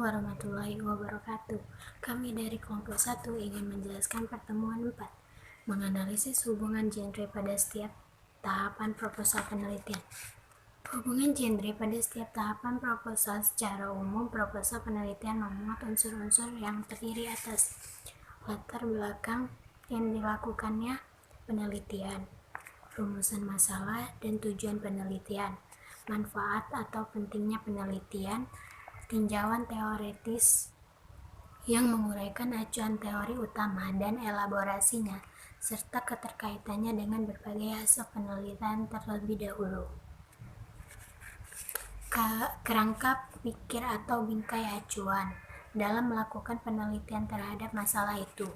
warahmatullahi wabarakatuh. Kami dari kelompok 1 ingin menjelaskan pertemuan 4, menganalisis hubungan genre pada setiap tahapan proposal penelitian. Hubungan genre pada setiap tahapan proposal. Secara umum, proposal penelitian memuat unsur-unsur yang terdiri atas latar belakang yang dilakukannya penelitian, rumusan masalah dan tujuan penelitian, manfaat atau pentingnya penelitian, tinjauan teoretis yang menguraikan acuan teori utama dan elaborasinya, serta keterkaitannya dengan berbagai hasil penelitian terlebih dahulu. Kerangka pikir atau bingkai acuan dalam melakukan penelitian terhadap masalah itu.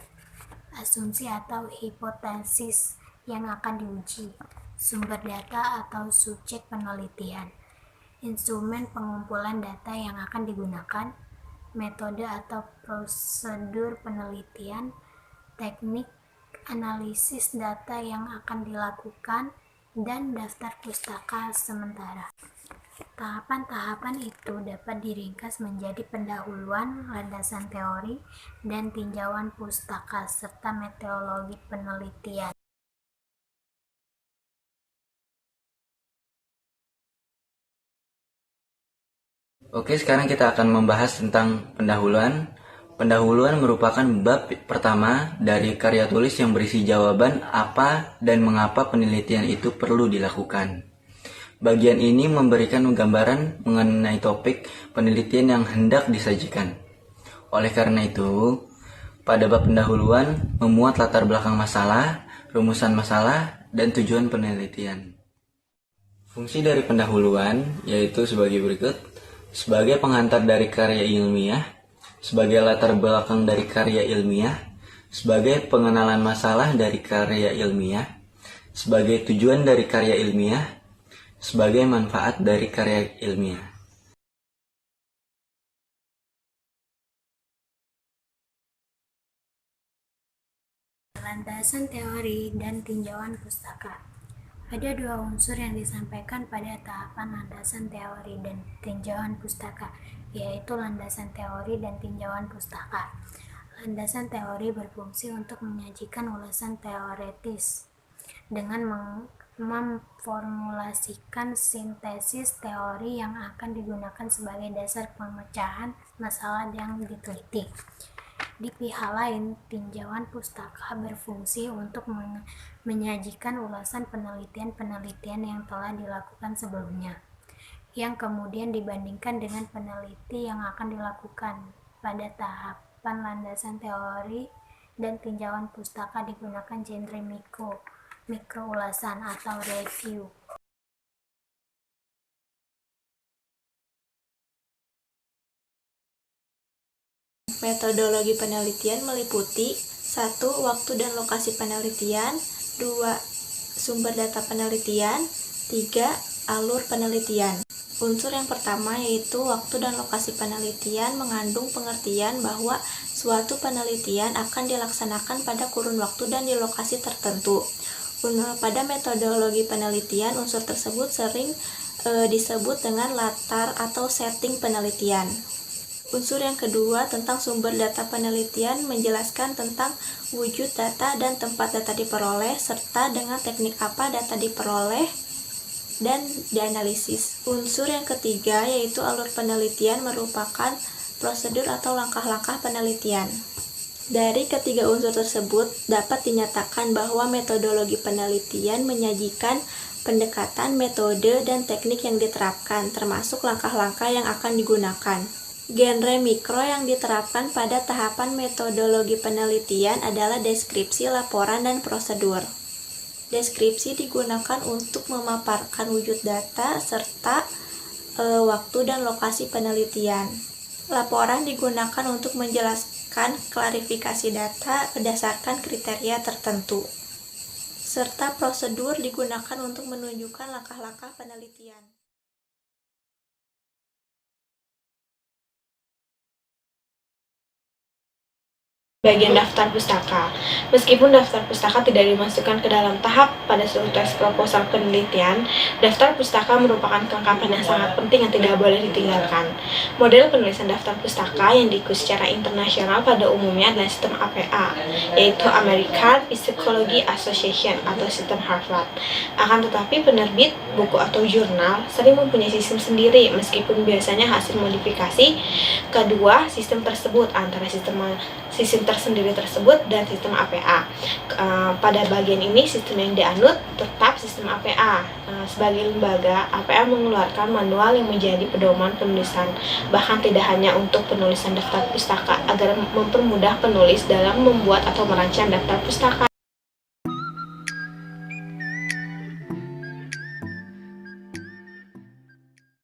Asumsi atau hipotesis yang akan diuji. Sumber data atau subjek penelitian. Instrumen pengumpulan data yang akan digunakan, metode atau prosedur penelitian, teknik analisis data yang akan dilakukan, dan daftar pustaka sementara. Tahapan-tahapan itu dapat diringkas menjadi pendahuluan, landasan teori, dan tinjauan pustaka, serta metodologi penelitian. Oke, sekarang kita akan membahas tentang pendahuluan. Pendahuluan merupakan bab pertama dari karya tulis yang berisi jawaban apa dan mengapa penelitian itu perlu dilakukan. Bagian ini memberikan gambaran mengenai topik penelitian yang hendak disajikan. Oleh karena itu, pada bab pendahuluan memuat latar belakang masalah, rumusan masalah, dan tujuan penelitian. Fungsi dari pendahuluan yaitu sebagai berikut: sebagai penghantar dari karya ilmiah, sebagai latar belakang dari karya ilmiah, sebagai pengenalan masalah dari karya ilmiah, sebagai tujuan dari karya ilmiah, sebagai manfaat dari karya ilmiah. Landasan teori dan tinjauan pustaka. Ada dua unsur yang disampaikan pada tahapan landasan teori dan tinjauan pustaka, yaitu landasan teori dan tinjauan pustaka. Landasan teori berfungsi untuk menyajikan ulasan teoretis dengan memformulasikan sintesis teori yang akan digunakan sebagai dasar pemecahan masalah yang diteliti. Di pihak lain, tinjauan pustaka berfungsi untuk menyajikan ulasan penelitian-penelitian yang telah dilakukan sebelumnya, yang kemudian dibandingkan dengan peneliti yang akan dilakukan. Pada tahapan landasan teori dan tinjauan pustaka digunakan genre mikro ulasan atau review. Metodologi penelitian meliputi 1. Waktu dan lokasi penelitian, 2. Sumber data penelitian, 3. Alur penelitian. Unsur yang pertama yaitu waktu dan lokasi penelitian mengandung pengertian bahwa suatu penelitian akan dilaksanakan pada kurun waktu dan di lokasi tertentu. Pada metodologi penelitian, unsur tersebut sering disebut dengan latar atau setting penelitian. Unsur yang kedua tentang sumber data penelitian menjelaskan tentang wujud data dan tempat data diperoleh, serta dengan teknik apa data diperoleh dan dianalisis. Unsur yang ketiga yaitu alur penelitian merupakan prosedur atau langkah-langkah penelitian. Dari ketiga unsur tersebut dapat dinyatakan bahwa metodologi penelitian menyajikan pendekatan, metode, dan teknik yang diterapkan, termasuk langkah-langkah yang akan digunakan. Genre mikro yang diterapkan pada tahapan metodologi penelitian adalah deskripsi, laporan, dan prosedur. Deskripsi digunakan untuk memaparkan wujud data serta waktu dan lokasi penelitian. Laporan digunakan untuk menjelaskan klarifikasi data berdasarkan kriteria tertentu. Serta prosedur digunakan untuk menunjukkan langkah-langkah penelitian. Bagian daftar pustaka. Meskipun daftar pustaka tidak dimasukkan ke dalam tahap pada suatu tes proposal penelitian, daftar pustaka merupakan kelengkapan yang sangat penting yang tidak boleh ditinggalkan. Model penulisan daftar pustaka yang diikuti secara internasional pada umumnya adalah sistem APA, yaitu American Psychology Association atau sistem Harvard. Akan tetapi penerbit buku atau jurnal sering mempunyai sistem sendiri, meskipun biasanya hasil modifikasi kedua sistem tersebut antara sistem tersendiri tersebut dan sistem APA. Pada bagian ini sistem yang dianut tetap sistem APA. Sebagai lembaga, APA mengeluarkan manual yang menjadi pedoman penulisan, bahkan tidak hanya untuk penulisan daftar pustaka, agar mempermudah penulis dalam membuat atau merancang daftar pustaka.